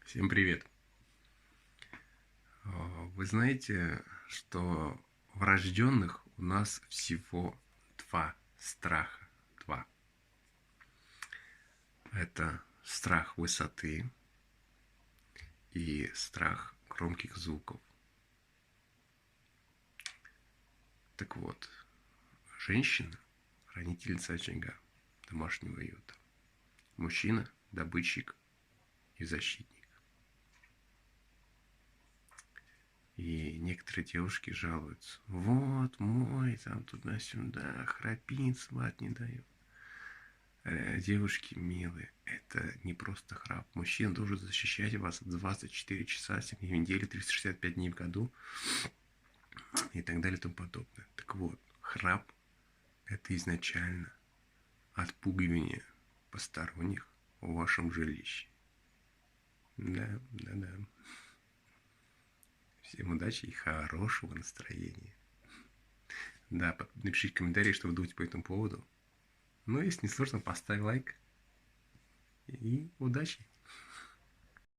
Всем привет! Вы знаете, что врожденных у нас всего два страха. Два. Это страх высоты и страх громких звуков. Так вот, женщина – хранительница очага, домашнего уюта. Мужчина – добытчик и защитник. И некоторые девушки жалуются. Вот мой, там туда-сюда, храпит, спать не дает. Девушки милые, это не просто храп. Мужчина должен защищать вас 24 часа, 7 дней в неделю, 365 дней в году и так далее и тому подобное. Так вот, храп – это изначально отпугивание посторонних в вашем жилище. Да. Всем удачи и хорошего настроения. Да, напишите комментарии, что вы думаете по этому поводу. Ну, если не сложно, поставь лайк. И удачи!